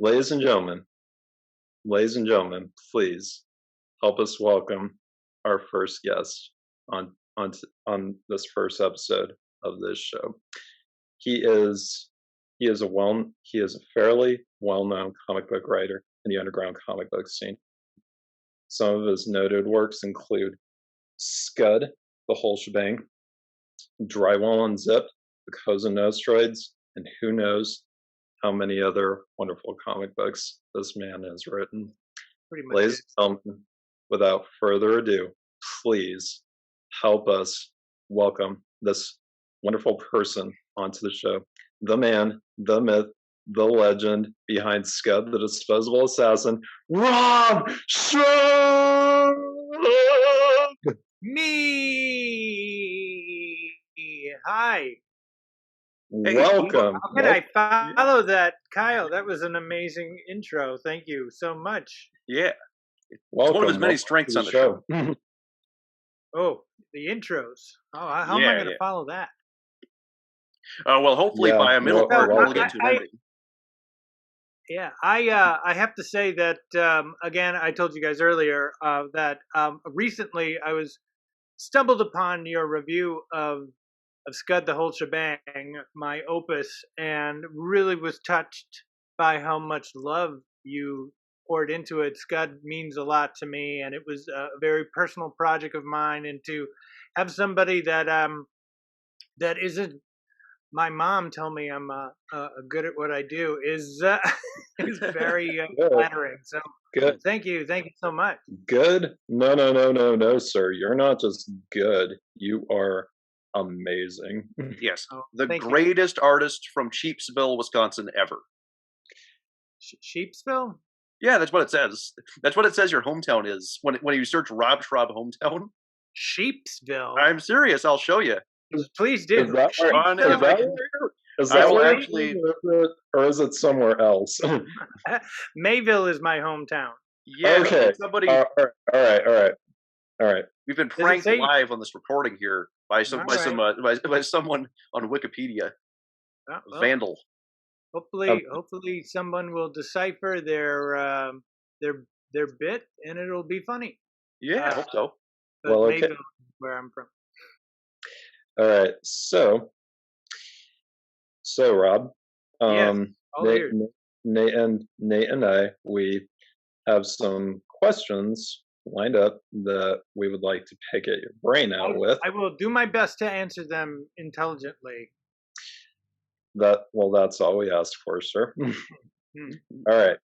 ladies and gentlemen, please help us welcome our first guest on this first episode of this show. He is a fairly well-known comic book writer in the underground comic book scene. Some of his noted works include Scud, the whole shebang, Drywall Unzipped, The Cosa Nostroids, and who knows how many other wonderful comic books this man has written. Ladies and gentlemen, without further ado, please help us welcome this wonderful person onto the show. The man, the myth, the legend behind Scud, the disposable assassin, Rob Schrab! Me! Hi. Welcome. How can I follow that, Kyle? That was an amazing intro. Thank you so much. Yeah. Welcome. It's one of his many strengths on the show. Oh, the intros. Oh, how am I going to follow that? Well, hopefully by a middle part, we'll get to ending. Yeah, I have to say that, again, I told you guys earlier that recently I stumbled upon your review of Scud, the whole shebang, my opus, and really was touched by how much love you poured into it. Scud means a lot to me, and it was a very personal project of mine, and to have somebody that isn't my mom tell me I'm good at what I do is very flattering. So good. Thank you so much. Good? No, sir. You're not just good. You are amazing. Yes, the greatest artist from Sheepsville, Wisconsin ever. Sheepsville? Yeah, that's what it says. That's what it says your hometown is when you search Rob Schrab hometown. Sheepsville. I'm serious. I'll show you. Please do. Is that where actually, or is it somewhere else? Mayville is my hometown. Yeah. Okay. Somebody. All right. We've been pranked live on this recording here by someone on Wikipedia. Vandal. Hopefully, someone will decipher their bit, and it'll be funny. Yeah, I hope so. But well, Mayville is where I'm from. All right, so Rob, Nate and I, we have some questions lined up that we would like to pick at your brain out with. I will do my best to answer them intelligently. That's all we ask for, sir. All right,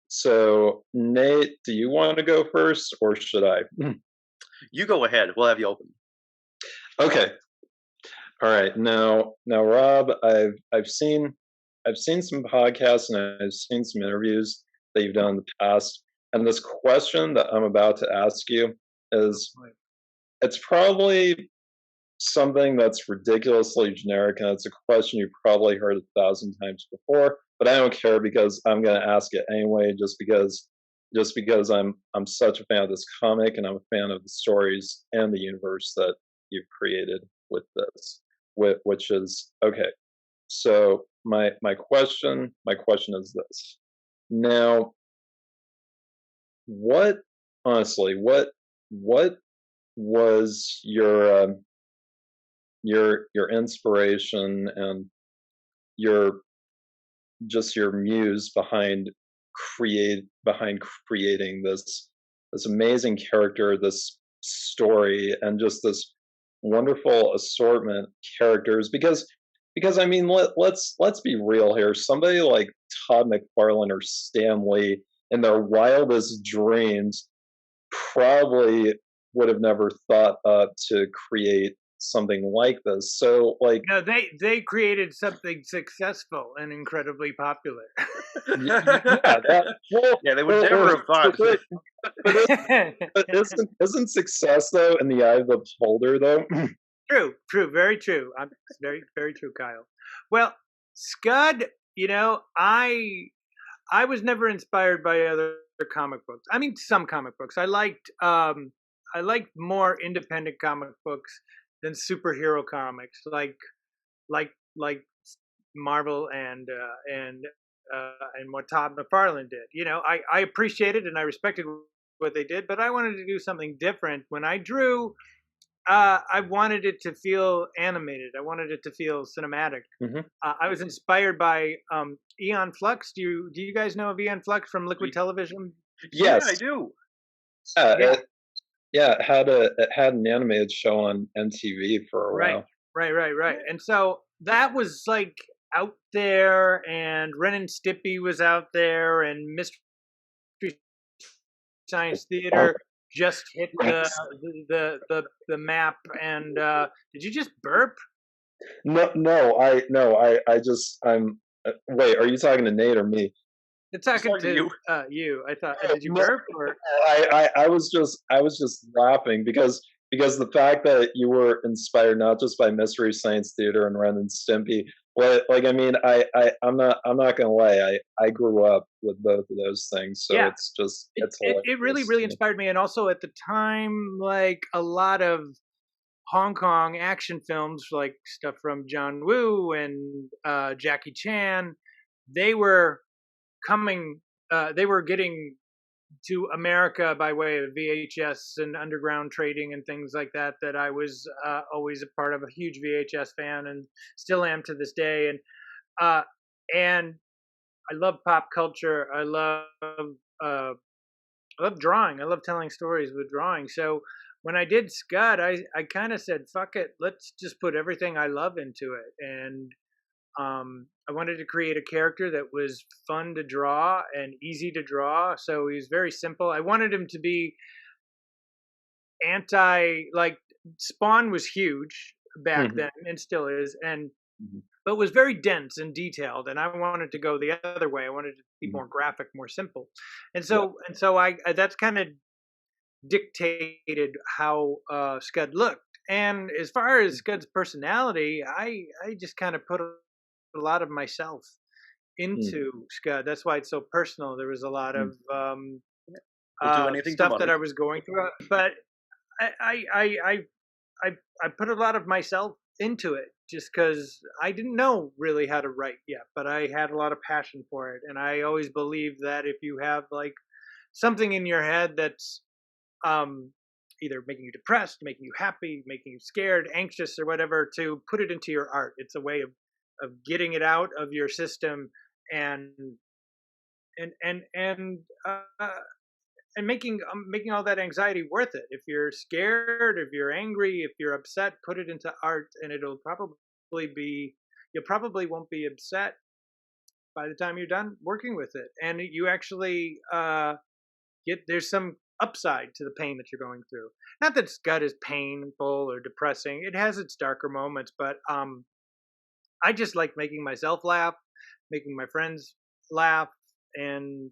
so Nate, do you want to go first, or should I? You go ahead. We'll have you open. Okay. All right, now, Rob, I've seen some podcasts and I've seen some interviews that you've done in the past, and this question that I'm about to ask you it's probably something that's ridiculously generic, and it's a question you've probably heard 1,000 times before, but I don't care because I'm going to ask it anyway, just because I'm such a fan of this comic and I'm a fan of the stories and the universe that you've created with this. Which is okay. So my question is this. Now, what was your inspiration and your muse behind creating this amazing character, this story, and just this wonderful assortment characters? Because I mean, let's be real here. Somebody like Todd McFarlane or Stan Lee, in their wildest dreams, probably would have never thought to create something like this. So, like, no, they created something successful and incredibly popular. They would never have thought. But isn't success though in the eye of the beholder though? True, very true. Very, very true, Kyle. Well, Scud, I was never inspired by other comic books. I mean, some comic books. I liked more independent comic books than superhero comics, like Marvel and and what Todd McFarlane did. You know, I appreciated and I respected what they did, but I wanted to do something different. When I drew, I wanted it to feel animated. I wanted it to feel cinematic. Mm-hmm. I was inspired by Eon Flux. Do you guys know of Eon Flux from Liquid Television? Yes, yeah, I do. It had an animated show on MTV for a while. Right. And so that was like out there, and Ren and Stimpy was out there, and Mystery Science Theater just hit the map. And did you just burp? No, I'm wait, are you talking to Nate or me? It's talking to you. I thought, did you burp? Or? I was just laughing because the fact that you were inspired not just by Mystery Science Theater and Ren and Stimpy. Like I mean, I'm not gonna lie. I grew up with both of those things, so it's it really inspired me. And also at the time, like a lot of Hong Kong action films, like stuff from John Woo and Jackie Chan, they were coming. They were getting to America by way of VHS and underground trading and things like that. That I was always a part of, a huge VHS fan, and still am to this day. And I love pop culture. I love drawing. I love telling stories with drawing. So when I did Scud, I kind of said, "Fuck it, let's just put everything I love into it." And I wanted to create a character that was fun to draw and easy to draw. So he was very simple. I wanted him to be like Spawn was huge back then and still is, and but was very dense and detailed. And I wanted to go the other way. I wanted to be more graphic, more simple. And so I that's kind of dictated how Scud looked. And as far as Scud's personality, I just kind of put a lot of myself into Scud. That's why it's so personal. There was a lot of stuff that I was going through, but I put a lot of myself into it just because I didn't know really how to write yet, but I had a lot of passion for it. And I always believe that if you have like something in your head that's either making you depressed, making you happy, making you scared, anxious, or whatever, to put it into your art. It's a way of getting it out of your system and making all that anxiety worth it. If you're scared, if you're angry, if you're upset, put it into art, and it'll probably be, you probably won't be upset by the time you're done working with it. And you actually there's some upside to the pain that you're going through. Not that Scud is painful or depressing. It has its darker moments, but I just like making myself laugh, making my friends laugh, and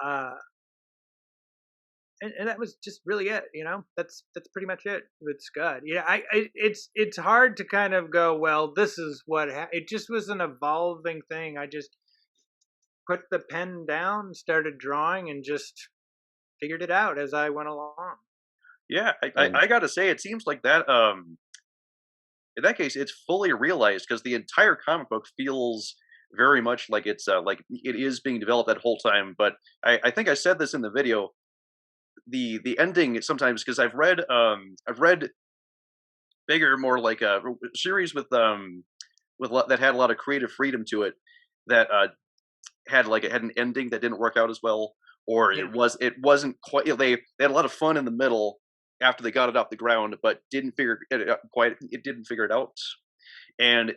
that was just really it. You know, that's pretty much it with Scud. Yeah, it's hard to kind of go, well, this is what it just was an evolving thing. I just put the pen down, started drawing, and just figured it out as I went along. Yeah, I got to say, it seems like that. In that case, it's fully realized because the entire comic book feels very much like it's like it is being developed that whole time. But I think I said this in the video. The ending sometimes, because I've read bigger, more like a series with that had a lot of creative freedom to it, that had an ending that didn't work out as well, or it wasn't quite. They had a lot of fun in the middle after they got it off the ground, but didn't figure it out. And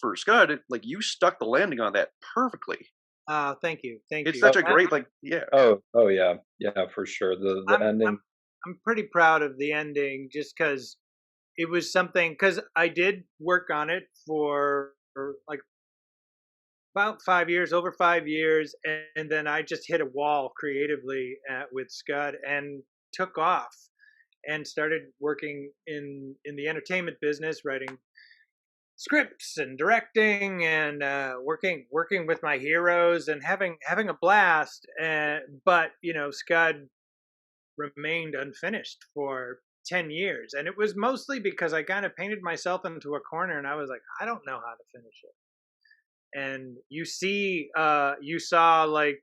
for Scud, like, you stuck the landing on that perfectly. Thank you. It's such a great, like, yeah. Oh yeah, for sure. The ending. I'm pretty proud of the ending, just because it was something. Because I did work on it for like about 5 years, over 5 years, and then I just hit a wall creatively with Scud and took off and started working in the entertainment business, writing scripts and directing and working with my heroes and having a blast. But Scud remained unfinished for 10 years, and it was mostly because I kind of painted myself into a corner, and I was like, I don't know how to finish it. and you saw like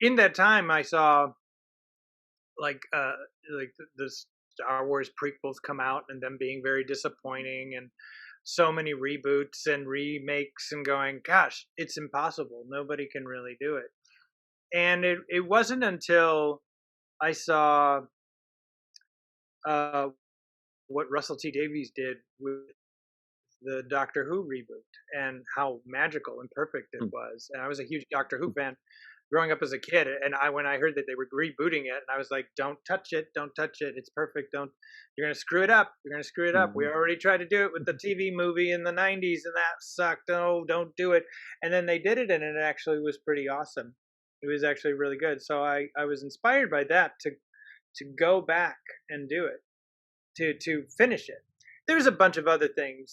in that time I saw like the Star Wars prequels come out and them being very disappointing, and so many reboots and remakes, and going, gosh, it's impossible. Nobody can really do it. And it wasn't until I saw uh, what Russell T Davies did with the Doctor Who reboot and how magical and perfect it was. And I was a huge Doctor Who fan growing up as a kid, and when I heard that they were rebooting it, and I was like, don't touch it, it's perfect, you're gonna screw it up, we already tried to do it with the TV movie in the 90s and that sucked, oh, don't do it. And then they did it, and it actually was pretty awesome. It was actually really good. So I was inspired by that to go back and do it, to finish it. There's a bunch of other things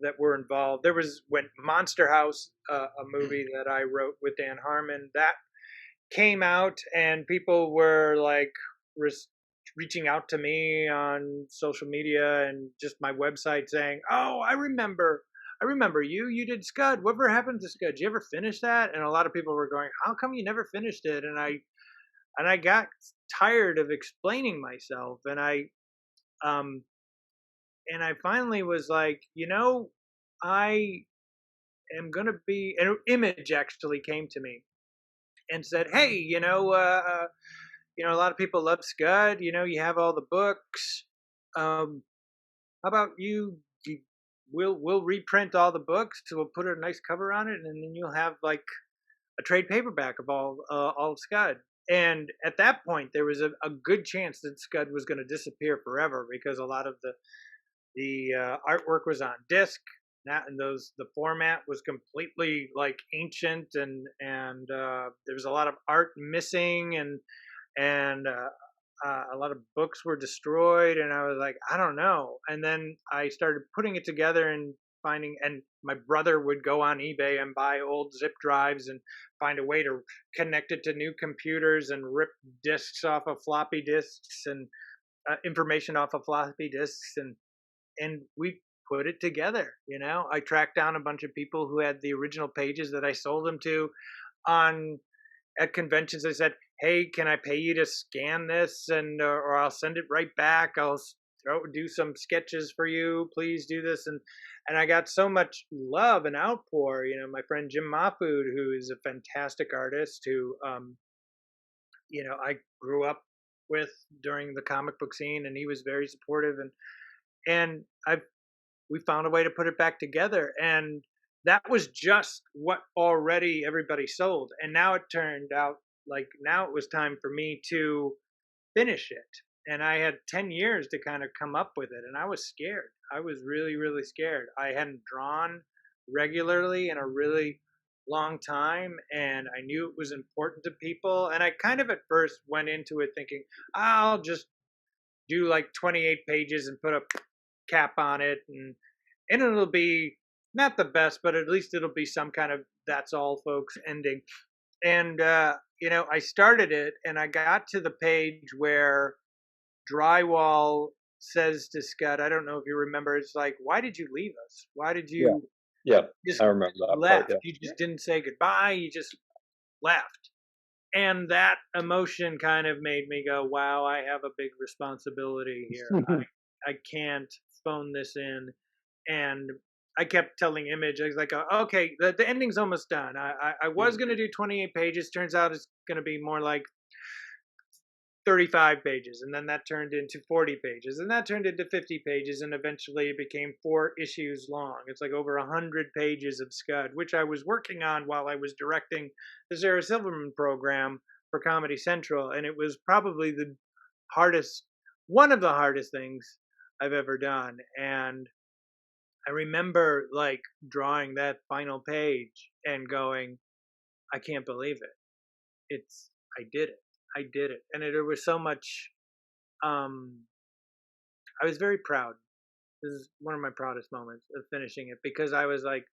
that were involved. There was when Monster House, a movie that I wrote with Dan Harmon, that came out, and people were like reaching out to me on social media and just my website saying, "Oh, I remember you did Scud. Whatever happened to Scud? Did you ever finish that?" And a lot of people were going, "How come you never finished it?" And I got tired of explaining myself, and I finally was like, I am going to be, an image actually came to me and said, hey, a lot of people love Scud, you have all the books. How about we'll reprint all the books. So we'll put a nice cover on it, and then you'll have like a trade paperback of all of Scud. And at that point, there was a good chance that Scud was going to disappear forever, because a lot of the artwork was on disc, and the format was completely like ancient, and there was a lot of art missing, and a lot of books were destroyed, and I was like, I don't know. And then I started putting it together and finding, and my brother would go on eBay and buy old zip drives and find a way to connect it to new computers and rip discs off of floppy disks and information off of floppy disks, and we put it together. I tracked down a bunch of people who had the original pages that I sold them to at conventions. I said, hey, can I pay you to scan this, and or I'll send it right back. I'll do some sketches for you. Please do this. And I got so much love and outpour. My friend Jim Mahfood, who is a fantastic artist, who I grew up with during the comic book scene, and he was very supportive, and we found a way to put it back together, and that was just what already everybody sold. And now it turned out like now it was time for me to finish it, and I had 10 years to kind of come up with it, and I was scared. I was really, really scared. I hadn't drawn regularly in a really long time, and I knew it was important to people, and I kind of at first went into it thinking, I'll just do like 28 pages and put a cap on it, and it'll be not the best, but at least it'll be some kind of that's all folks ending. And I started it, and I got to the page where Drywall says to Scud, I don't know if you remember, it's like, why did you leave us? Why did you just I remember that left? part, You just didn't say goodbye, you just left. And that emotion kind of made me go, wow, I have a big responsibility here. I can't phone this in. And I kept telling Image, I was like, okay, the ending's almost done. I was going to do 28 pages. Turns out it's going to be more like 35 pages. And then that turned into 40 pages. And that turned into 50 pages. And eventually it became 4 issues long. It's like over 100 pages of Scud, which I was working on while I was directing the Sarah Silverman program for Comedy Central. And it was probably one of the hardest things I've ever done. And I remember like drawing that final page and going, I can't believe it. I did it. And there was so much, I was very proud. This is one of my proudest moments of finishing it, because I was like,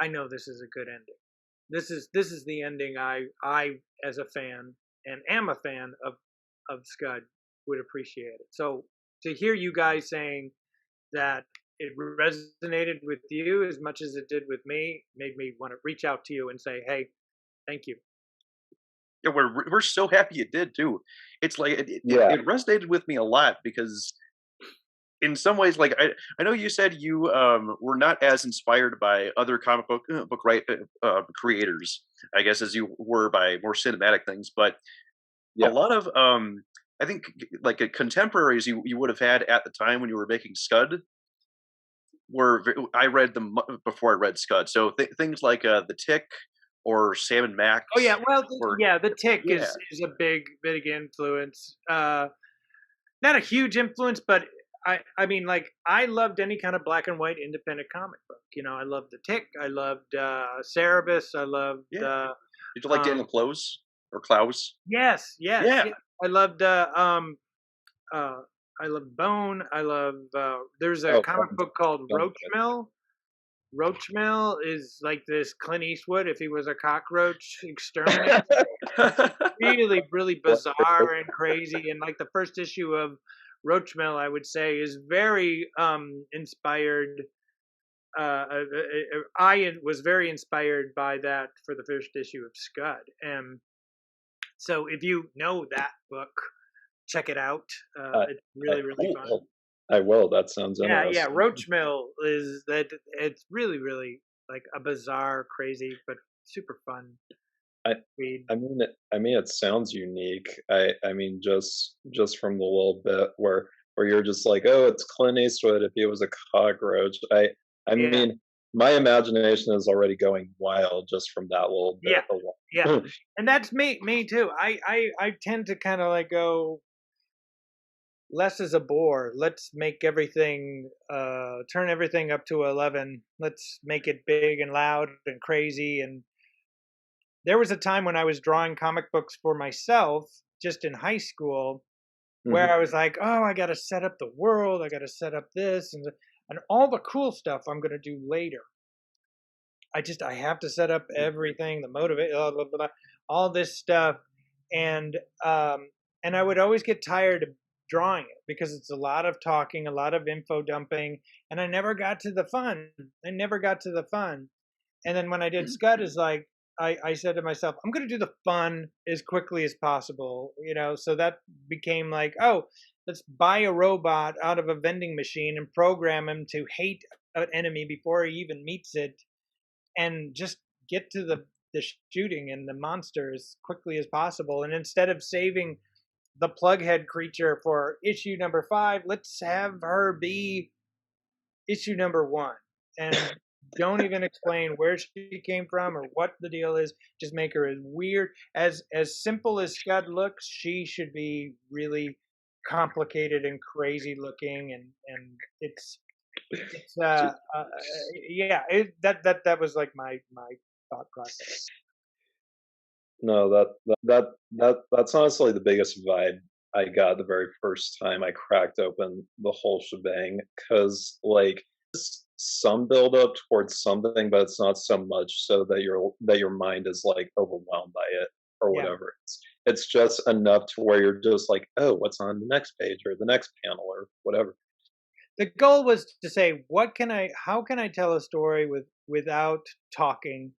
I know this is a good ending. This is the ending I as a fan, and am a fan of Scud, would appreciate it. So to hear you guys saying that it resonated with you as much as it did with me, made me want to reach out to you and say, "Hey, thank you." Yeah, we're so happy it did too. It's like Yeah, it resonated with me a lot because in some ways, like I know you said you were not as inspired by other comic book creators, I guess, as you were by more cinematic things, but a yeah. lot of I think like contemporaries you would have had at the time when you were making Scud I read them before I read Scud. So things like The Tick or Sam and Oh yeah, Max well, or yeah, the Tick yeah, is a big influence. Not a huge influence, but I mean, like, I loved any kind of black and white independent comic book. You know, I loved the Tick, I loved Cerebus, I loved yeah. Did you like um Daniel Close or Klaus? yes, yes, Yeah. yeah. I loved uh I loved Bone. I love there's a Oh, comic book called don't Roachmill. Roachmill is like this Clint Eastwood if he was a cockroach exterminator. Really bizarre and crazy. And like the first issue of Roachmill, I would say, is very inspired. I was very inspired by that for the first issue of Scud. And so if you know that book, check it out. I, It's really fun. cool. I will. That sounds Yeah. interesting. Roachmill is that it's really like a bizarre, crazy, but super fun I read. I mean, it sounds unique. I mean, just from the little bit where you're just like, oh, it's Clint Eastwood if he was a cockroach. I Yeah. mean, my imagination is already going wild just from that little bit Yeah. Yeah. alone. And that's me too. I tend to kind of like go less is a bore. Let's make everything turn everything up to 11. Let's make it big and loud and crazy. And there was a time when I was drawing comic books for myself just in high school where Mhm. I was like, "Oh, I got to set up the world. I got to set up this and all the cool stuff I'm going to do later. I have to set up everything, the motivate, blah, blah, blah, all this stuff, and um, and I would always get tired of drawing it because it's a lot of talking, a lot of info dumping, and I never got to the fun. I never got to the fun. And then when I did Scud, is like I said to myself, I'm going to do the fun as quickly as possible, you know. So that became like, oh, let's buy a robot out of a vending machine and program him to hate an enemy before he even meets it and just get to the shooting and the monster as quickly as possible. And instead of saving the plughead creature for issue number 5, let's have her be issue number 1. And don't even explain where she came from or what the deal is. Just make her as weird, as simple as Scud looks. She should be really complicated and crazy looking, and it's yeah, that was like my thought process. No, that's honestly the biggest vibe I got the very first time I cracked open the whole shebang. Cause like some build up towards something, but it's not so much so that your mind is like overwhelmed by it or Yeah, whatever. It's just enough to where you're just like, oh, what's on the next page or the next panel or whatever. the goal was to say how can I tell a story without talking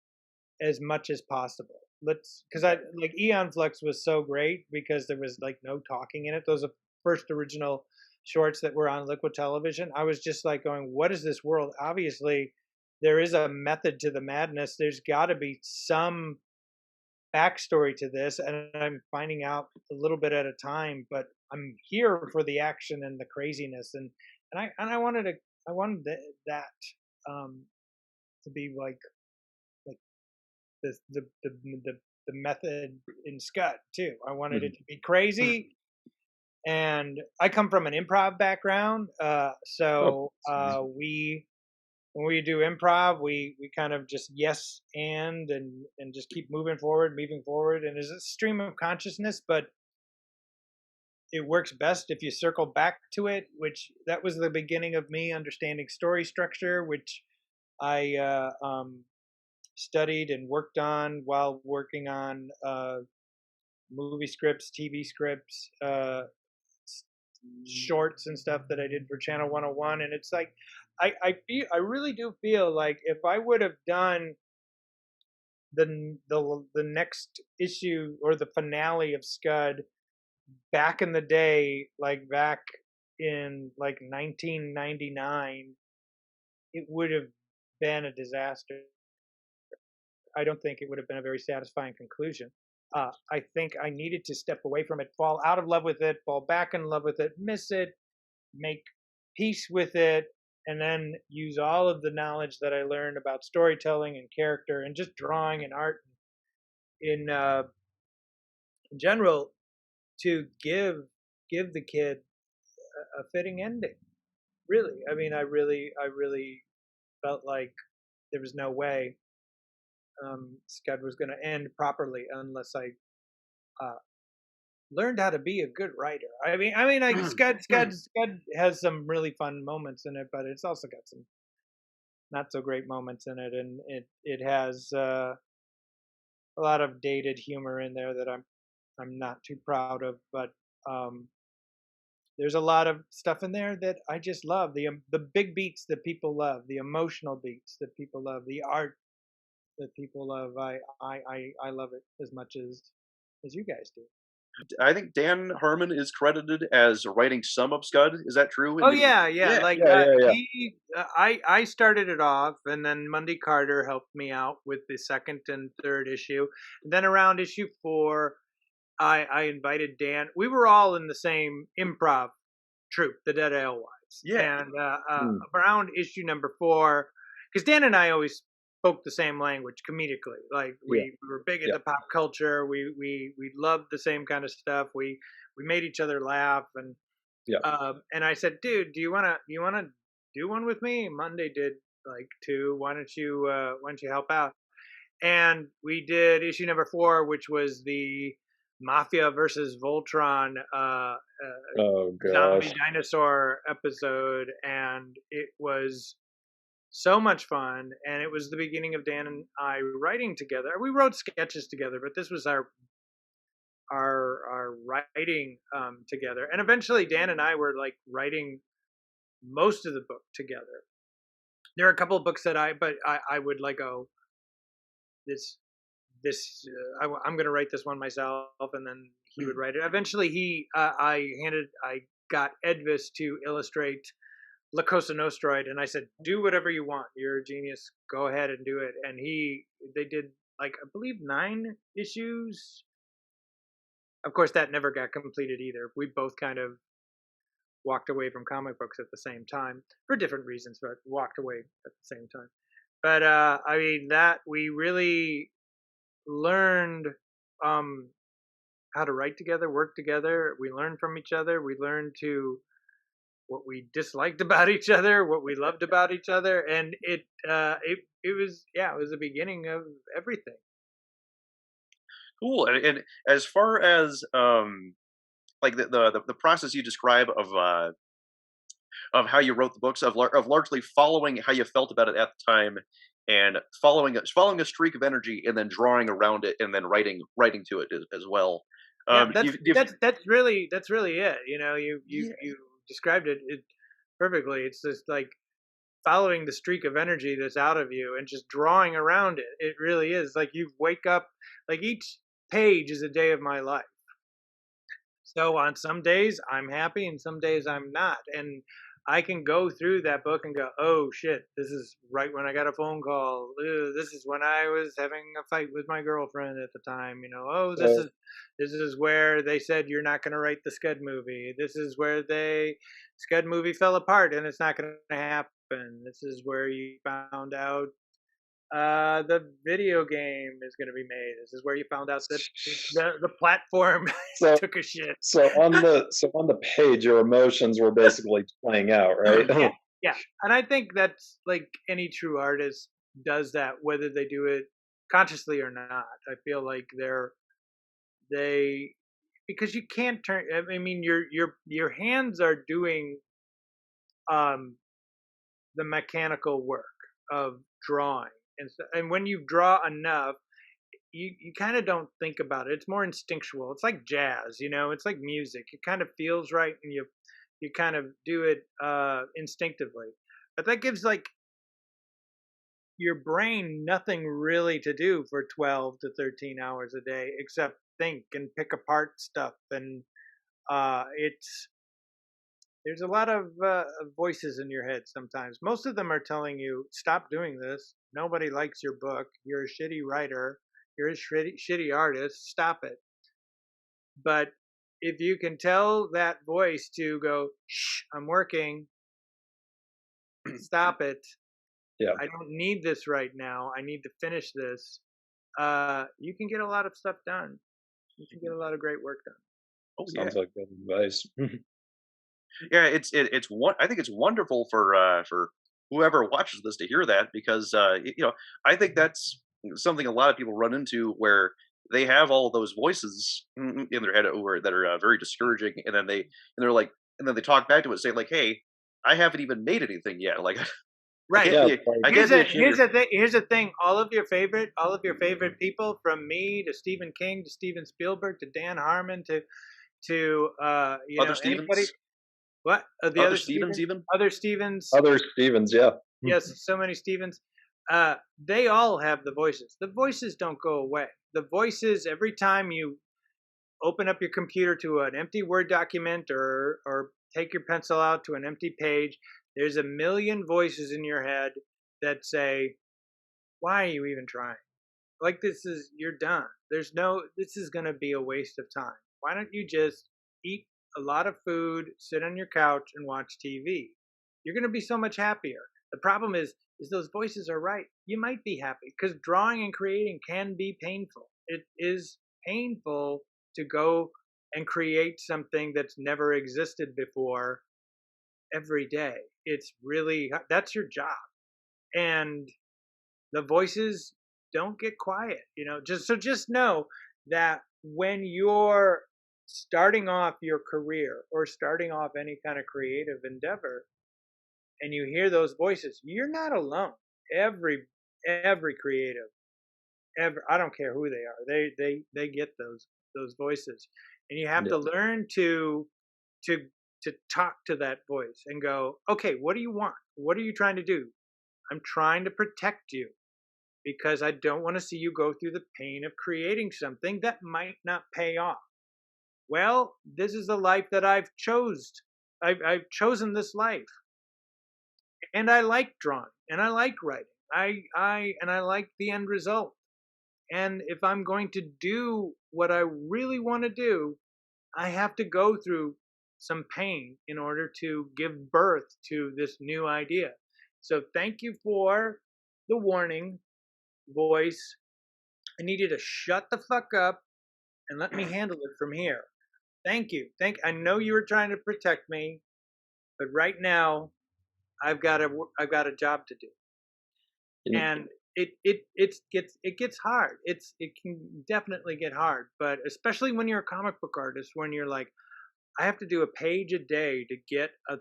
as much as possible. Let's because I like Eon Flux was so great because there was like no talking in it. Those are first original shorts that were on Liquid Television. I was just like going, what is this world? Obviously, there is a method to the madness. There's got to be some backstory to this, and I'm finding out a little bit at a time. But I'm here for the action and the craziness, and I wanted that to be like the method in Scud too. I wanted it Mhm. to be crazy, and I come from an improv background, Oh, so we when we do improv, we kind of just yes and just keep moving forward, and there's a stream of consciousness, but it works best if you circle back to it. Which that was the beginning of me understanding story structure, which I studied and worked on while working on movie scripts, TV scripts, shorts and stuff that I did for Channel 101. And it's like I really do feel like if I would have done the next issue or the finale of Scud back in the day, like back in like 1999, it would have been a disaster. I don't think it would have been a very satisfying conclusion. I think I needed to step away from it, fall out of love with it, fall back in love with it, miss it, make peace with it, and then use all of the knowledge that I learned about storytelling and character and just drawing and art in general to give the kid a fitting ending. Really, I mean, I really felt like there was no way Scud was going to end properly unless I learned how to be a good writer. Like Scud has some really fun moments in it, but it's also got some not so great moments in it, and it has a lot of dated humor in there that I'm not too proud of, but there's a lot of stuff in there that I just love. The big beats that people love, the emotional beats that people love, the art that people love. I love it as much as you guys do. I think Dan Harmon is credited as writing some of Scud. Is that true? Oh yeah. Like yeah. I started it off, and then Monday Carter helped me out with the second and third issue. And then around issue 4, I invited Dan. We were all in the same improv troupe, the Dead Alewives. Yeah. And around issue number 4, because Dan and I always spoke the same language comedically. Like we were big into pop culture. We loved the same kind of stuff. We made each other laugh, and and I said, dude, do you wanna do one with me? Monday did like 2. Why don't you help out? And we did issue number 4, which was the Mafia versus Voltron zombie dinosaur episode, and it was so much fun, and it was the beginning of Dan and I writing together. We wrote sketches together, but this was our writing together. And eventually Dan and I were like writing most of the book together. There are a couple of books that I would like, I'm going to write this one myself, and then he would write it. Eventually I got Edvis to illustrate La Cosa Nostra, and I said, do whatever you want. You're a genius. Go ahead and do it. And they did like, I believe 9 issues. Of course, that never got completed either. We both kind of walked away from comic books at the same time for different reasons, but walked away at the same time. But that we really learned how to write together, work together. We learned from each other. We learned what we disliked about each other, what we loved about each other, and it was the beginning of everything. Cool. And as far as like the process you describe of how you wrote the books, of largely following how you felt about it at the time, and following a streak of energy, and then drawing around it, and then writing to it as well. That's really it. You described it perfectly. It's just like following the streak of energy that's out of you and just drawing around it. It really is like you wake up, like each page is a day of my life. So on some days I'm happy and some days I'm not. And I can go through that book and go, oh shit, this is right when I got a phone call. This is when I was having a fight with my girlfriend at the time. This is where they said you're not going to write the Scud movie. This is where Scud movie fell apart and it's not going to happen. This is where you found out the video game is going to be made. This is where you found out that the platform took a shit. So on the page, your emotions were basically playing out, right? Yeah, and I think that's like any true artist does that, whether they do it consciously or not. I feel like because you can't turn. I mean, your hands are doing the mechanical work of drawing. And when you draw enough, you kind of don't think about it. It's more instinctual. It's like jazz, it's like music. It kind of feels right, and you kind of do it instinctively. But that gives like your brain nothing really to do for 12 to 13 hours a day except think and pick apart stuff. And there's a lot of voices in your head sometimes. Most of them are telling you, stop doing this. Nobody likes your book. You're a shitty writer. You're a shitty artist. Stop it. But if you can tell that voice to go, shh, I'm working. Stop it. Yeah. I don't need this right now. I need to finish this. You can get a lot of stuff done. You can get a lot of great work done. Oh, Sounds like good advice. Yeah, I think it's wonderful for whoever watches this to hear that, because I think that's something a lot of people run into, where they have all those voices in their head that are very discouraging, and then they talk back to it, say like, hey, I haven't even made anything yet. Like, right. Here's the thing. All of your favorite people, from me to Stephen King to Steven Spielberg to Dan Harmon to other Stevens. anybody. What? The other Stevens, even? Other Stevens. Other Stevens, yeah. Yes, so many Stevens. They all have the voices. The voices don't go away. The voices, every time you open up your computer to an empty Word document or take your pencil out to an empty page, there's a million voices in your head that say, why are you even trying? Like, you're done. This is going to be a waste of time. Why don't you just eat a lot of food, sit on your couch, and watch TV? You're going to be so much happier. The problem is those voices are right. You might be happy because drawing and creating can be painful. It is painful to go and create something that's never existed before every day. It's really, that's your job. And the voices don't get quiet, just know that when you're starting off your career or starting off any kind of creative endeavor and you hear those voices, you're not alone. Every creative, I don't care who they are, they get those voices, and you have to learn to talk to that voice and go, okay, what do you want? What are you trying to do? I'm trying to protect you because I don't want to see you go through the pain of creating something that might not pay off. Well, this is the life that I've chosen this life. And I like drawing and I like writing. I like the end result. And if I'm going to do what I really want to do, I have to go through some pain in order to give birth to this new idea. So thank you for the warning, voice. I need you to shut the fuck up and let me handle it from here. Thank you. I know you were trying to protect me, but right now I've got a job to do. And it gets hard. It can definitely get hard, but especially when you're a comic book artist, when you're like, I have to do a page a day to get a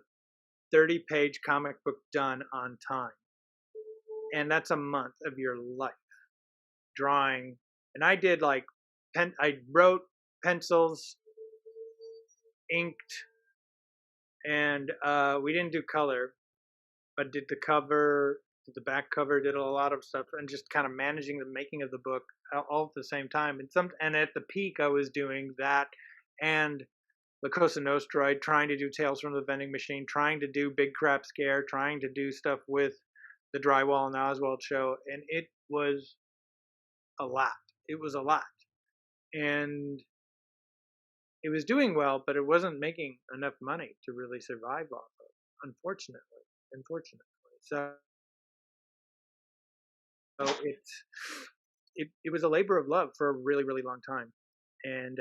30-page comic book done on time. And that's a month of your life drawing. And I did I wrote, pencils, inked, and we didn't do color, but did the cover, did the back cover, did a lot of stuff, and just kind of managing the making of the book all at the same time. And at the peak, I was doing that and La Cosa Nostra, trying to do Tales from the Vending Machine, trying to do Big Crap Scare, trying to do stuff with the Drywall and Oswald show, and it was a lot. It was a lot. And it was doing well, but it wasn't making enough money to really survive off of, unfortunately. So it was a labor of love for a really, really long time. And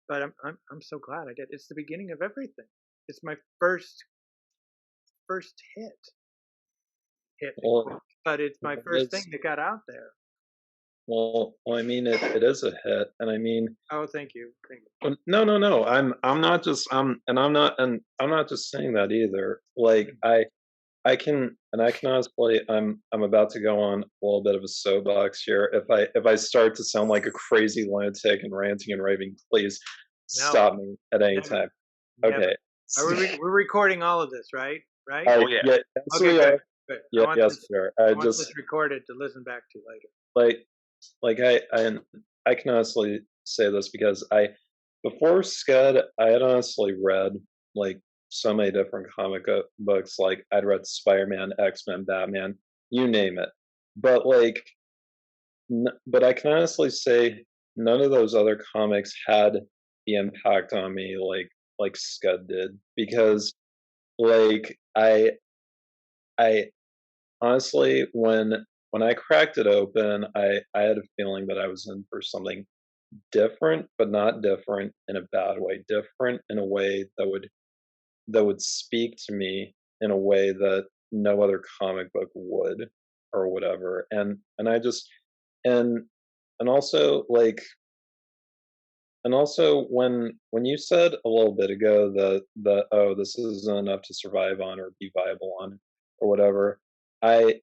but I'm so glad I did. It's the beginning of everything. It's my first hit, but it's my first thing that got out there. Well, I mean, it is a hit, and I mean. Oh, thank you. No. I'm not just I'm not just saying that either. Like I can honestly, I'm about to go on a little bit of a soapbox here. If I start to sound like a crazy lunatic and ranting and raving, please stop me at any time. Okay. We're recording all of this, right? right? Oh yeah. Yeah, yes, Okay, we good. are. Good. Yeah, yes, we are. I I want just this recorded to listen back to later. like I can honestly say this because before Scud, I had honestly read like so many different books. Like I'd read Spider-Man, X-Men, Batman, you name it. But but I can honestly say none of those other comics had the impact on me like Scud did, because like I honestly, when I cracked it open, I had a feeling that I was in for something different, but not different in a bad way. Different in a way that would speak to me in a way that no other comic book would, or whatever. And I just and and also when you said a little bit ago that oh, this isn't enough to survive on or be viable on or whatever, I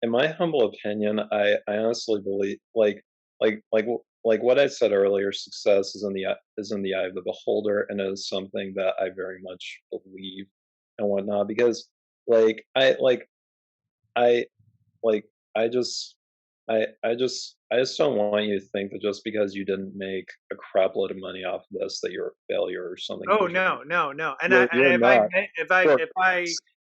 in my humble opinion, I honestly believe like what I said earlier, success is in the eye of the beholder, and it is something that I very much believe and whatnot. Because like I like I just I just don't want you to think that just because you didn't make a crap load of money off of this that you're a failure or something. Oh no, no, no. And You're if I not.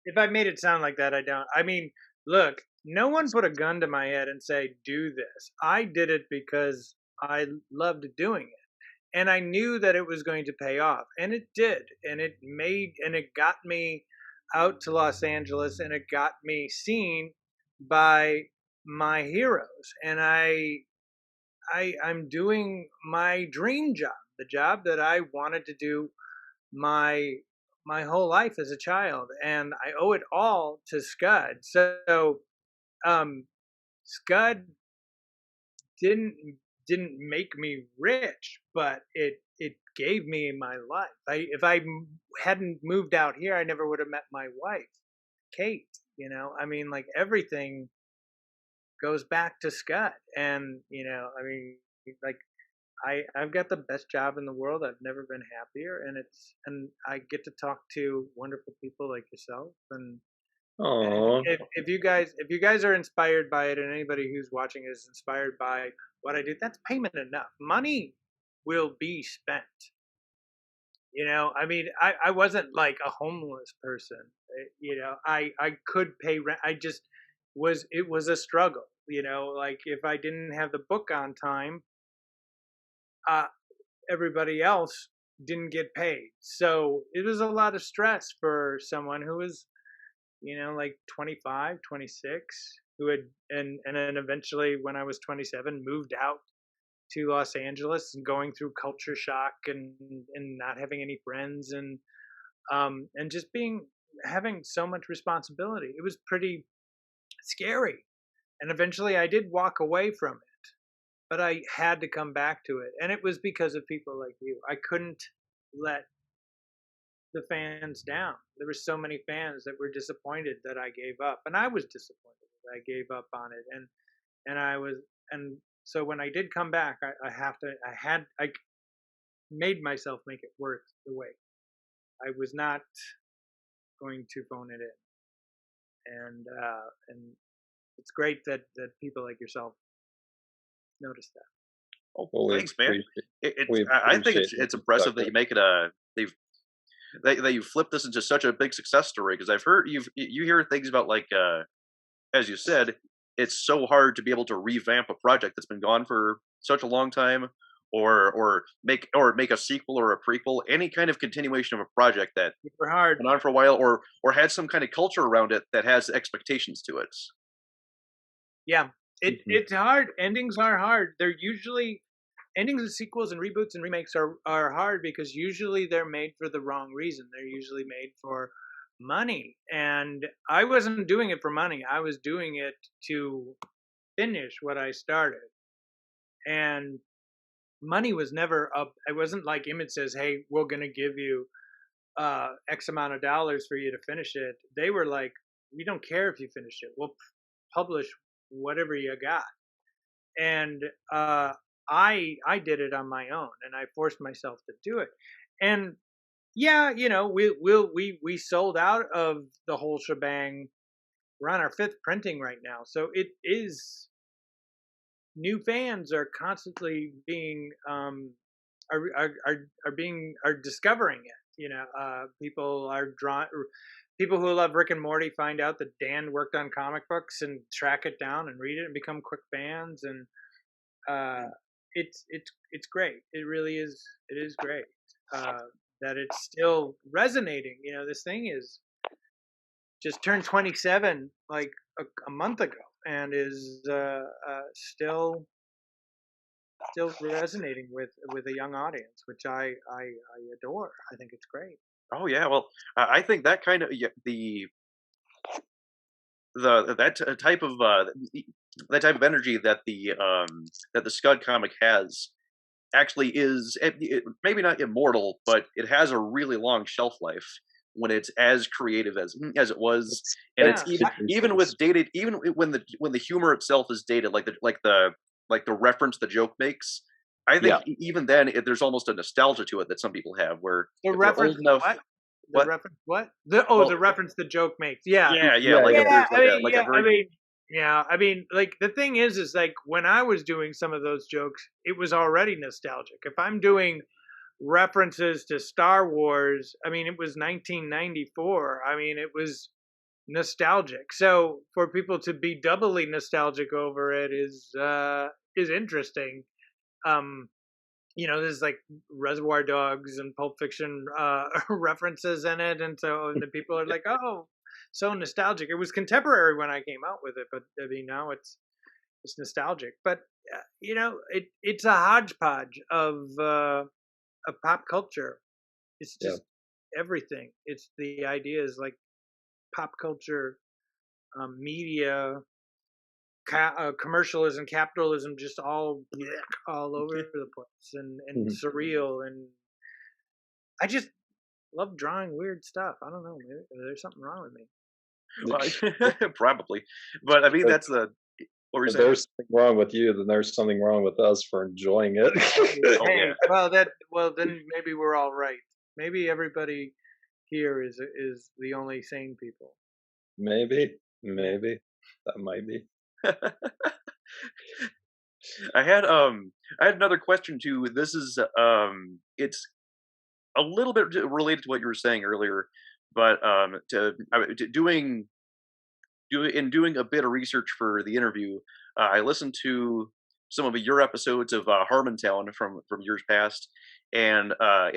if I made it sound like that, I don't. I mean, look, no one put a gun to my head and say do this. I did it because I loved doing it, and I knew that it was going to pay off, and it did, and it got me out to Los Angeles, and it got me seen by my heroes, and I'm doing my dream job, the job that I wanted to do my my whole life as a child, and I owe it all to Scud. So um, Scud didn't didn't make me rich, but it gave me my life. If I hadn't moved out here, I never would have met my wife, Kate. You know, I mean, like everything goes back to Scud, and I mean, like I've got the best job in the world. I've never been happier, and I get to talk to wonderful people like yourself. And Oh, if you guys are inspired by it, and anybody who's watching is inspired by what I do, that's payment enough. Money will be spent. I mean, I wasn't like a homeless person. I could pay rent. It was a struggle. Like if I didn't have the book on time, uh, everybody else didn't get paid. So it was a lot of stress for someone who was, like 25, 26, who had, and then eventually when I was 27, moved out to Los Angeles and going through culture shock and not having any friends and just having so much responsibility. It was pretty scary. And eventually I did walk away from it, but I had to come back to it. And it was because of people like you. I couldn't let the fans down. There were so many fans that were disappointed that I gave up, and I was disappointed that I gave up on it. And so when I did come back, I made myself make it worth the wait. I was not going to phone it in, and it's great that people like yourself notice that. Oh, well, thanks, man. we I think appreciate it's impressive that you make it that you flip this into such a big success story, because I've heard you hear things about like as you said, it's so hard to be able to revamp a project that's been gone for such a long time, or make a sequel or a prequel, any kind of continuation of a project that Super hard. been on for a while, or had some kind of culture around it that has expectations to it. Yeah, it's hard. Endings are hard. They're usually endings and sequels and reboots and remakes are hard because usually they're made for the wrong reason. They're usually made for money, and I wasn't doing it for money. I was doing it to finish what I started, and money was never up. It wasn't like Image says, "Hey, we're gonna give you X amount of dollars for you to finish it." They were like, "We don't care if you finish it. We'll publish whatever you got." And I did it on my own, and I forced myself to do it. And yeah, we sold out of the whole shebang. We're on our 5th printing right now, so it is new fans are constantly being are discovering it. People are drawn. People who love Rick and Morty find out that Dan worked on comic books and track it down and read it and become quick fans, and it's great. It really is. It is great that it's still resonating. This thing is just turned 27 like a month ago and is still resonating with a young audience, which I adore. I think it's great. Oh yeah, well, I think that kind of type of that type of energy that the Scud comic has actually is maybe not immortal, but it has a really long shelf life when it's as creative as it was, and it's even with dated, even when the humor itself is dated, like the reference the joke makes. I think even then, there's almost a nostalgia to it that some people have, where the if they're reference old enough, what? The what? reference what? The reference the joke makes. Yeah. Yeah, like if Yeah, there's like a very I mean, like the thing is like when I was doing some of those jokes, it was already nostalgic. If I'm doing references to Star Wars, I mean, it was 1994. I mean, it was nostalgic. So for people to be doubly nostalgic over it is interesting. Um, there's like Reservoir Dogs and Pulp Fiction references in it, and so the people are like, "Oh, so nostalgic." It was contemporary when I came out with it, but I mean now it's nostalgic. But it's a hodgepodge of pop culture. It's just everything. It's the ideas like pop culture, media, commercialism, capitalism, just all over the place, and surreal. And I just love drawing weird stuff. I don't know. Maybe there's something wrong with me. probably, but I mean that's the. If there's something wrong with you, then there's something wrong with us for enjoying it. Well, then maybe we're all right. Maybe everybody here is the only sane people. Maybe that might be. I had another question too. This is it's a little bit related to what you were saying earlier, but doing a bit of research for the interview, I listened to some of your episodes of Harmontown from years past, and I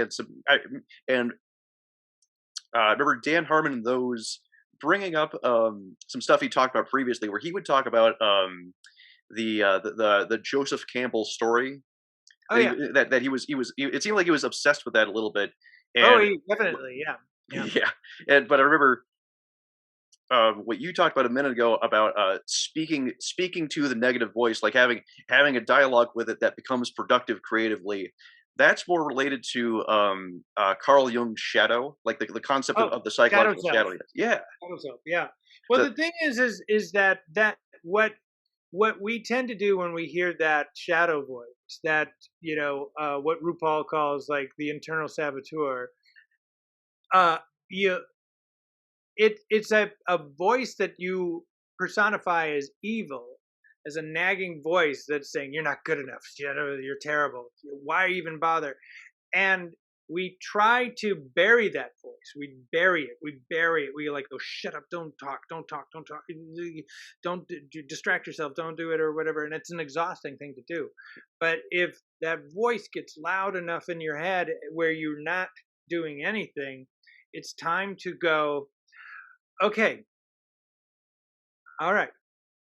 remember Dan Harmon in those bringing up some stuff he talked about previously, where he would talk about the Joseph Campbell story. Oh yeah, that he was it seemed like he was obsessed with that a little bit. And, definitely, yeah. But I remember what you talked about a minute ago about speaking to the negative voice, like having a dialogue with it that becomes productive creatively. That's more related to Carl Jung's shadow, like the concept of the psychological shadow. Yeah. Yeah. Well, the thing is that what we tend to do when we hear that shadow voice, that what RuPaul calls like the internal saboteur, it's a voice that you personify as evil, as a nagging voice that's saying you're not good enough, you're terrible, why even bother? And we try to bury that voice. We bury it. We like, oh, shut up, don't talk, don't distract yourself, don't do it, or whatever. And it's an exhausting thing to do. But if that voice gets loud enough in your head where you're not doing anything, it's time to go, okay, all right,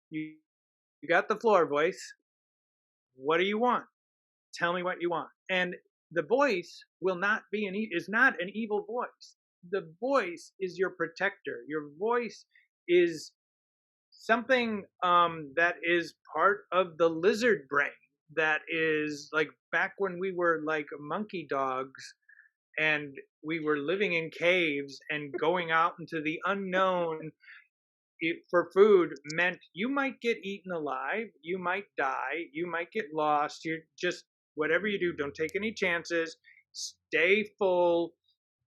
you got the floor voice. What do you want? Tell me what you want. And the voice is not an evil voice. The voice is your protector. Your voice is something that is part of the lizard brain. That is like back when we were like monkey dogs and we were living in caves and going out into the unknown for food meant you might get eaten alive, you might die, you might get lost. You're just, whatever you do, don't take any chances, stay full,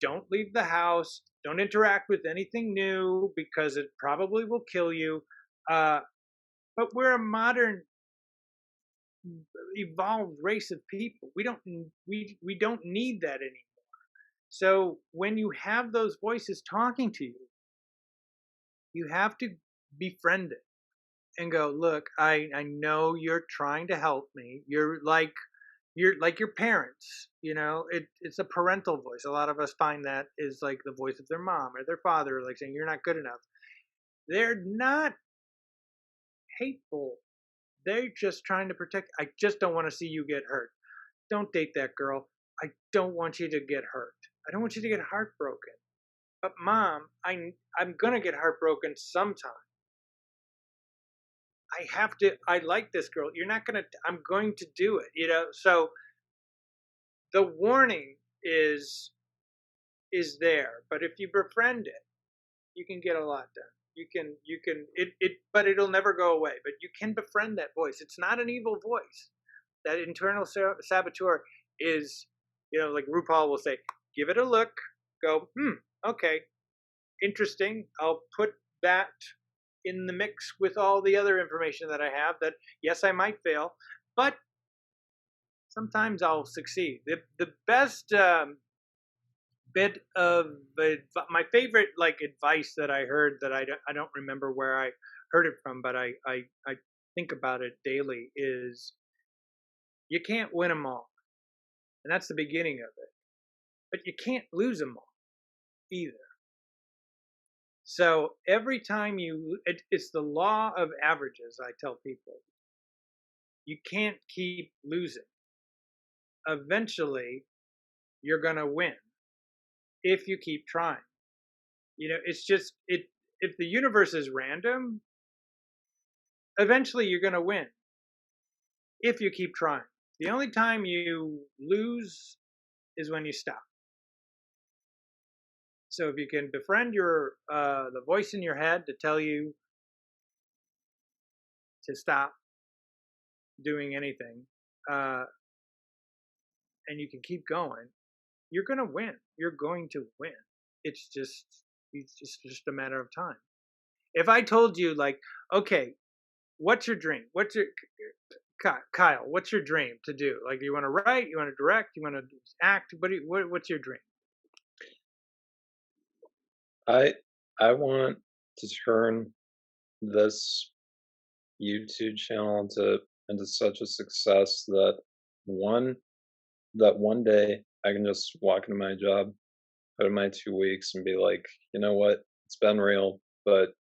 don't leave the house, don't interact with anything new because it probably will kill you. But we're a modern, evolved race of people. We don't need that anymore. So when you have those voices talking to you, you have to befriend it and go, look, I know you're trying to help me. You're like your parents, it's a parental voice. A lot of us find that is like the voice of their mom or their father, like saying you're not good enough. They're not hateful. They're just trying to protect. I just don't want to see you get hurt. Don't date that girl. I don't want you to get hurt. I don't want you to get heartbroken. But mom, I'm gonna get heartbroken sometime. I like this girl. I'm going to do it, So the warning is there, but if you befriend it, you can get a lot done. But it'll never go away. But you can befriend that voice. It's not an evil voice. That internal saboteur is, like RuPaul will say, give it a look, go, okay, interesting. I'll put that in the mix with all the other information that I have that, yes, I might fail, but sometimes I'll succeed. The best bit of my favorite advice that I heard that I don't remember where I heard it from, but I think about it daily is you can't win them all. And that's the beginning of it. But you can't lose them all either. So every time it's the law of averages, I tell people. You can't keep losing. Eventually, you're going to win if you keep trying. It's just, if the universe is random, eventually you're going to win if you keep trying. The only time you lose is when you stop. So if you can befriend the voice in your head to tell you to stop doing anything, and you can keep going, you're going to win. You're going to win. It's just a matter of time. If I told you, okay, what's your dream? Kyle, what's your dream to do? Do you want to write? You want to direct? You want to act? What's your dream? I want to turn this YouTube channel into such a success that one day I can just walk into my job, put in my 2 weeks, and be like, you know what? It's been real, but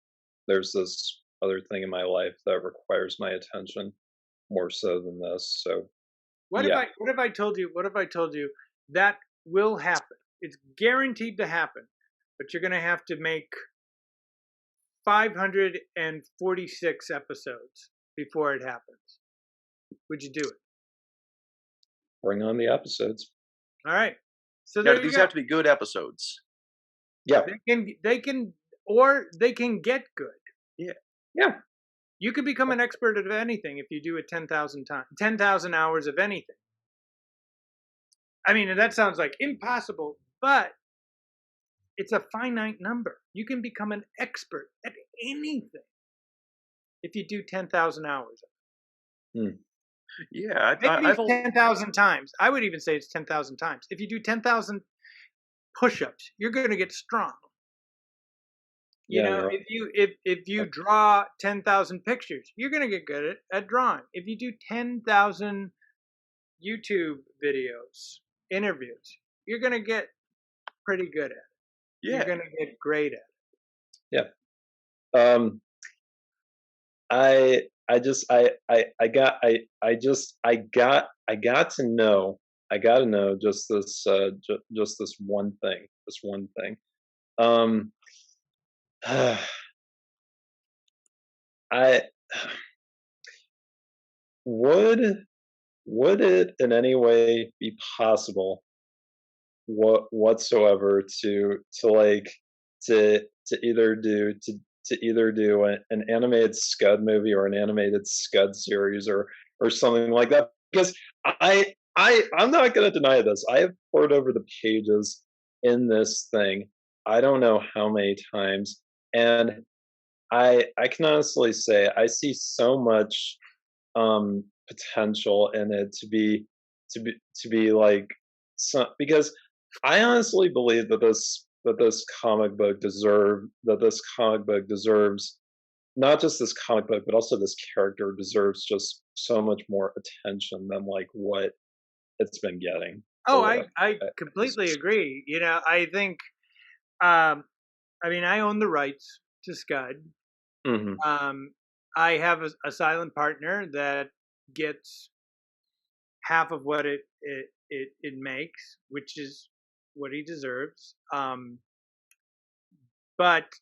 there's this other thing in my life that requires my attention more so than this. So what if I told you that will happen? It's guaranteed to happen, but you're going to have to make 546 episodes before it happens. Would you do it? Bring on the episodes. All right. So now, these have to be good episodes. Yeah. They can get good. Yeah. Yeah. You can become an expert at anything if you do it 10,000 times, 10,000 hours of anything. I mean, that sounds like impossible, but it's a finite number. You can become an expert at anything if you do 10,000 hours. Yeah, Maybe 10,000 times. I would even say it's 10,000 times. If you do 10,000 push-ups, you're going to get strong. If you draw 10,000 pictures, you're going to get good at drawing. If you do 10,000 YouTube videos, interviews, you're going to get pretty good at it. Yeah. You're going to get great at it. Yeah. I got to know just this one thing. Would it in any way be possible whatsoever to either do an animated Scud movie or an animated Scud series or something like that? Because I'm not going to deny this. I have poured over the pages in this thing, I don't know how many times, and I can honestly say I see so much potential in it to be like because I honestly believe that this comic book deserves not just this comic book but also this character deserves just so much more attention than like what it's been getting Oh, or what I I completely agree. I think, um, I mean, I own the rights to Scud. hmm Um, I have a silent partner that gets half of what it makes, which is what he deserves. But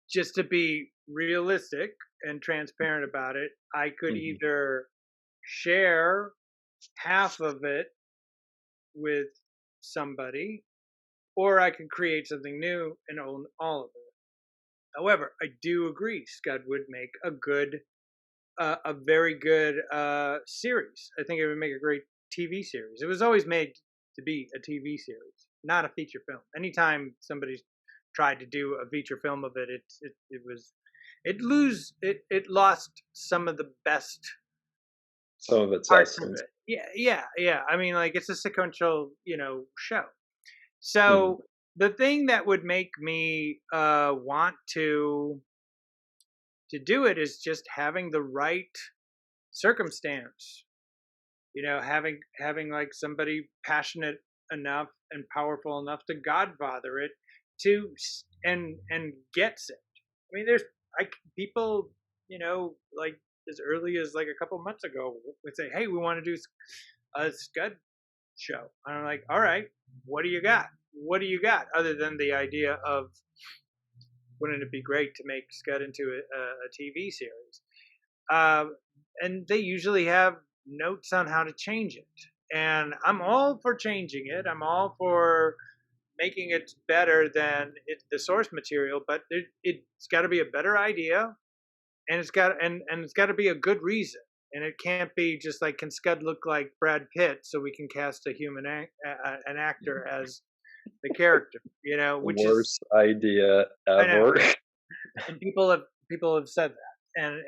just to be realistic and transparent about it, I could hmm either share half of it with somebody, or I could create something new and own all of it. However, I do agree Scud would make a very good series. I think it would make a great TV series. It was always made to be a TV series, not a feature film. Anytime somebody's tried to do a feature film of it, it lost some of the best some of its parts of essence. it. Yeah. I mean, like it's a sequential, show. hmm So the thing that would make me want to do it is just having the right circumstance. Having like somebody passionate enough and powerful enough to godfather it and gets it. I mean, there's like people, like as early as like a couple months ago would say, "Hey, we want to do a Scud show." And I'm like, "All right, what do you got? What do you got other than the idea of wouldn't it be great to make Scud into a TV series?" Uh, and they usually have notes on how to change it. And I'm all for changing it. I'm all for making it better than the source material, but it's got to be a better idea, and it's got to be a good reason. And it can't be just like, can Scud look like Brad Pitt so we can cast an actor as the character, which is, Worst idea I know, ever. and people have said that, and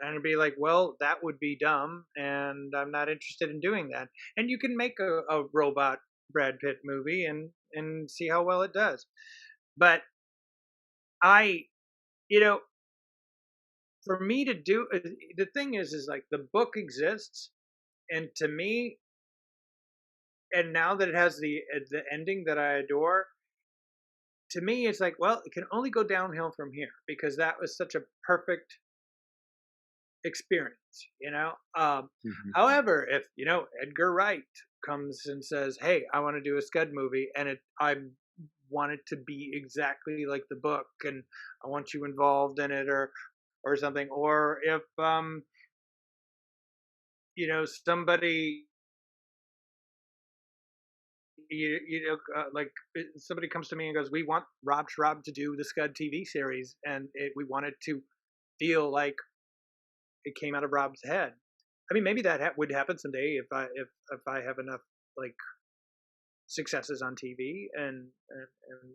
it'd be like, well, that would be dumb, and I'm not interested in doing that. And you can make a robot Brad Pitt movie and see how well it does. But I, you know, for me to do the thing is like the book exists, and to me, and now that it has the ending that I adore, to me it's like, well, it can only go downhill from here because that was such a perfect experience. Mhm. However, if Edgar Wright comes and says, "Hey, I want to do a Scud movie, and I want it to be exactly like the book, and I want you involved in it," or something, or if somebody like somebody comes to me and goes, "We want Rob Schrab to do the Scud TV series, and we want it to feel like it came out of Rob's head." I mean, maybe that would happen someday if I have enough like successes on TV and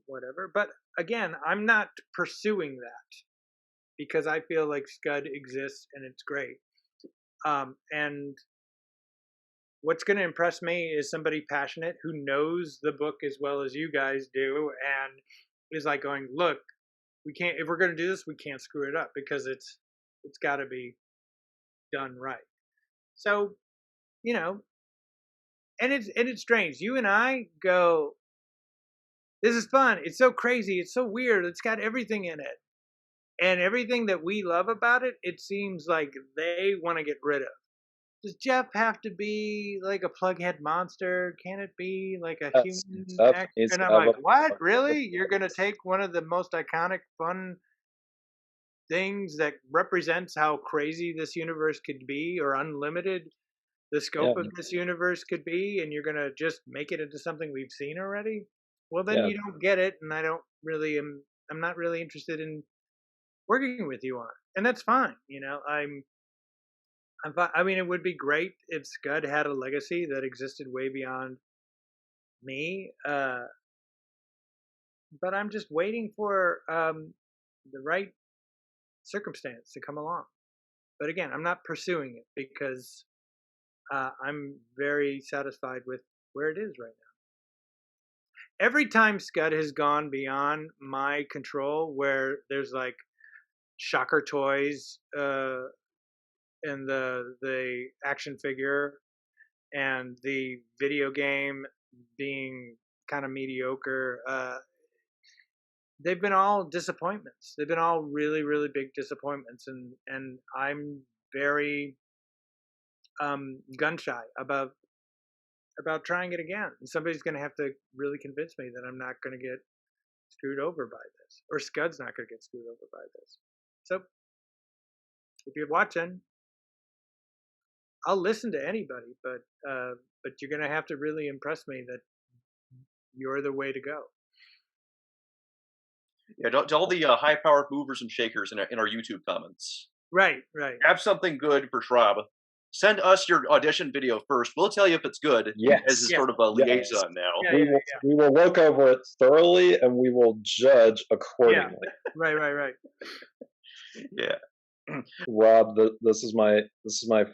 whatever. But again, I'm not pursuing that because I feel like Scud exists and it's great. And what's going to impress me is somebody passionate who knows the book as well as you guys do, and is like going, "Look, we can't. If we're going to do this, we can't screw it up because it's got to be done right." So, you know, and it's strange. You and I go, "This is fun. It's so crazy. It's so weird. It's got everything in it." And everything that we love about it, it seems like they want to get rid of. Does Jeff have to be like a plughead monster? Can it be like a Yes, human Jeff actor? needs And to I'm have like, a what? Really? You're going to take one of the most iconic, fun things that represents how crazy this universe could be, or unlimited the yeah, scope of this universe could be, and you're going to just make it into something we've seen already? Well, then yeah. you don't get it, and I'm not really interested in working with you on it. And that's fine. I mean, it would be great if Scud had a legacy that existed way beyond me. But I'm just waiting for the right circumstance to come along. But again, I'm not pursuing it because I'm very satisfied with where it is right now. Every time Scud has gone beyond my control, where there's like shocker toys and the action figure and the video game being kind of mediocre, they've been all disappointments. They've been all really, really big disappointments, and I'm very gun shy about trying it again. And somebody's going to have to really convince me that I'm not going to get screwed over by this, or Scud's not going to get screwed over by this. So, if you're watching, I'll listen to anybody, but you're going to have to really impress me that you're the way to go. Yeah, to all the high-powered movers and shakers in our YouTube comments. Right. Have something good for Schrab. Send us your audition video first. We'll tell you if it's good. Yes. As sort of a liaison now. Yeah, we will look over it thoroughly and we will judge accordingly. Yeah. Right. Yeah. Rob, this is my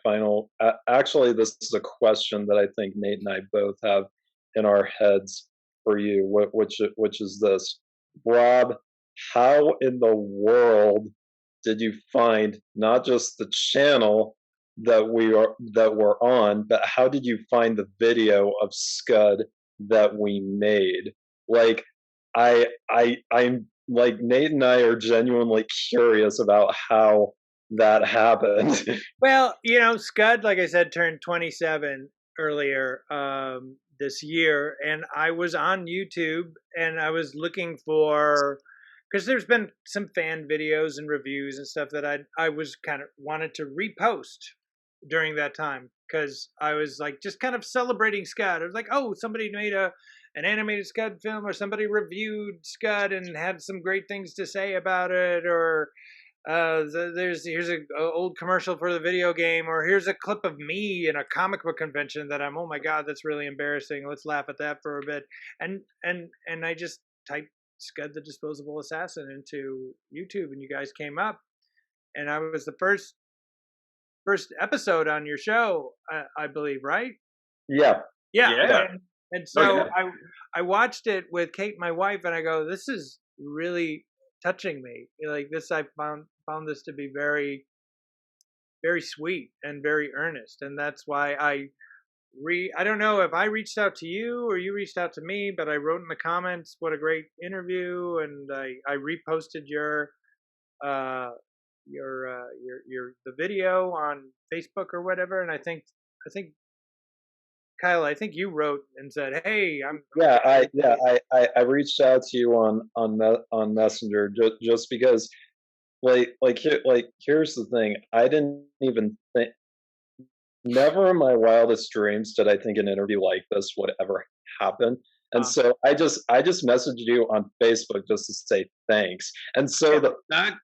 final. Actually, this is a question that I think Nate and I both have in our heads for you, which is this: Rob, how in the world did you find not just the channel that we're on, but how did you find the video of Scud that we made? Like, I'm like, Nate and I are genuinely curious about how that happened. Well, Scud, like I said, turned 27 earlier this year, and I was on YouTube and I was looking for, because there's been some fan videos and reviews and stuff that I was kind of wanted to repost during that time, because I was like just kind of celebrating Scud. I was like, oh, somebody made an animated Scud film, or somebody reviewed Scud and had some great things to say about it, or here's a old commercial for the video game, or here's a clip of me in a comic book convention that oh my god, that's really embarrassing, let's laugh at that for a bit, and I just typed Scud the Disposable Assassin into YouTube, and you guys came up, and I was the first episode on your show, I believe, right? Yeah. And so I watched it with Kate, my wife, and I go, this is really touching me. Like this, I found this to be very, very sweet and very earnest, and that's why I don't know if I reached out to you or you reached out to me, but I wrote in the comments, what a great interview, and I reposted your the video on Facebook or whatever, and I think Kyle, I think you wrote and said, "Hey, I reached out to you on Messenger just because, here's the thing: I didn't even think, never in my wildest dreams did I think an interview like this would ever happen, and so I just messaged you on Facebook just to say thanks, and so the fact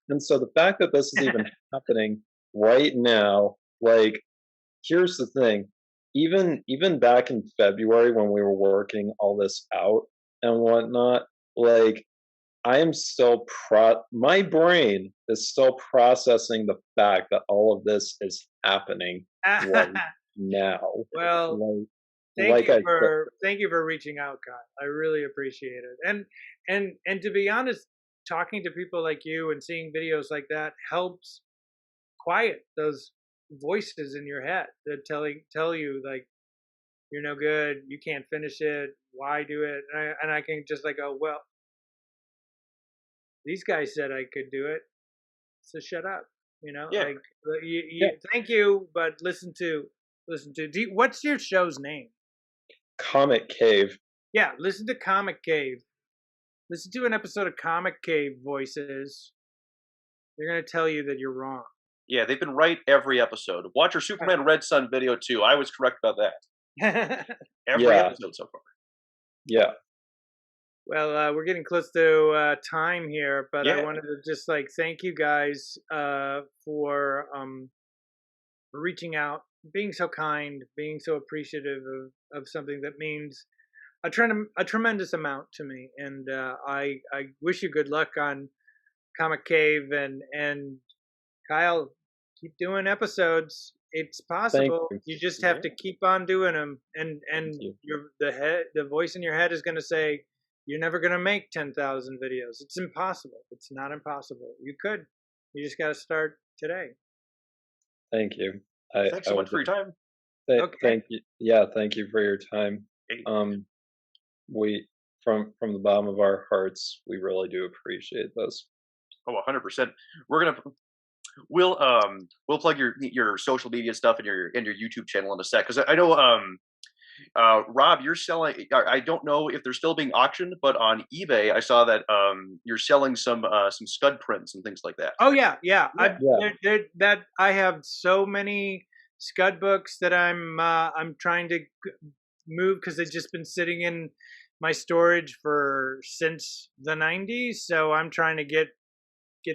that this is even happening right now, like, here's the thing. Even back in February when we were working all this out and whatnot, like, I am still my brain is still processing the fact that all of this is happening right now. Well, thank you for reaching out, Kyle. I really appreciate it. And to be honest, talking to people like you and seeing videos like that helps quiet those voices in your head that tell you, like, you're no good, you can't finish it, why do it? And I can just like go, well, these guys said I could do it, so shut up, like, thank you, but listen to what's your show's name? Comic Cave. Yeah, listen to Comic Cave. Listen to an episode of Comic Cave Voices. They're gonna tell you that you're wrong. Yeah, they've been right every episode. Watch your Superman Red Sun video too. I was correct about that. Every episode so far. Yeah. Well, we're getting close to time here, but I wanted to just thank you guys for reaching out, being so kind, being so appreciative of something that means a tremendous amount to me, and I wish you good luck on Comic Cave, and Kyle, keep doing episodes. It's possible. You just have to keep on doing them, and the voice in your head is going to say you're never going to make 10,000 videos. It's impossible. It's not impossible. You could. You just got to start today. Thank you. Thanks so much for your time. Okay. Thank you. Yeah, thank you for your time. We from the bottom of our hearts, we really do appreciate this. Oh, 100%. We'll plug your social media stuff and your YouTube channel in a sec, because I know Rob, you're selling. I don't know if they're still being auctioned, but on eBay I saw that you're selling some scud prints and things like that. Oh yeah. I have so many scud books that I'm trying to move because they've just been sitting in my storage since the 90s. So I'm trying to get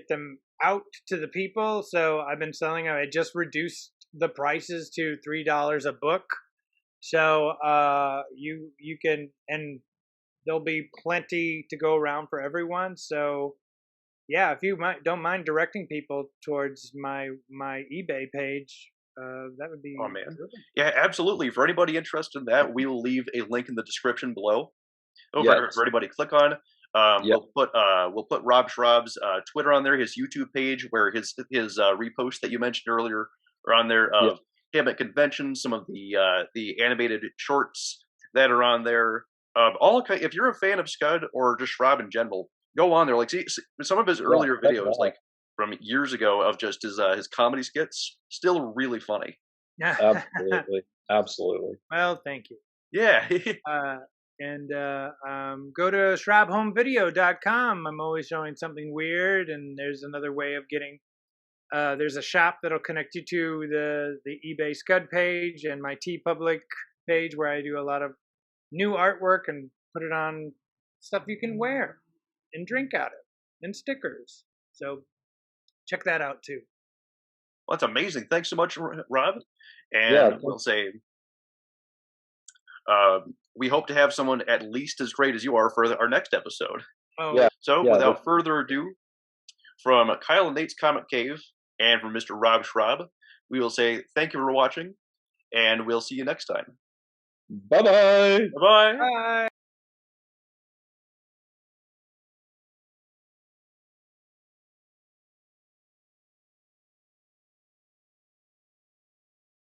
them out to the people. So I've been selling them. I just reduced the prices to $3 a book. So you can, and there'll be plenty to go around for everyone. So yeah, if you don't mind directing people towards my eBay page, that would be. Oh man, yeah, absolutely. For anybody interested in that, we will leave a link in the description below. For everybody to click on. We'll put Rob Schrab's Twitter on there, his YouTube page, where his reposts that you mentioned earlier are on there. Him at conventions, some of the animated shorts that are on there. If you're a fan of Scud or just Schrab in general, go on there. Like, see some of his earlier videos, like from years ago, of just his comedy skits, still really funny. Absolutely. Well, thank you. Yeah. And go to schrabhomevideo.com. I'm always showing something weird, and there's another way of getting. There's a shop that'll connect you to the eBay Scud page and my teepublic page, where I do a lot of new artwork and put it on stuff you can wear and drink out of, and stickers. So check that out too. Well, that's amazing. Thanks so much, Rob. And we'll say we hope to have someone at least as great as you are for our next episode. So without further ado, from Kyle and Nate's Comic Cave and from Mr. Rob Schrab, we will say thank you for watching, and we'll see you next time. Bye-bye. Bye-bye. Bye.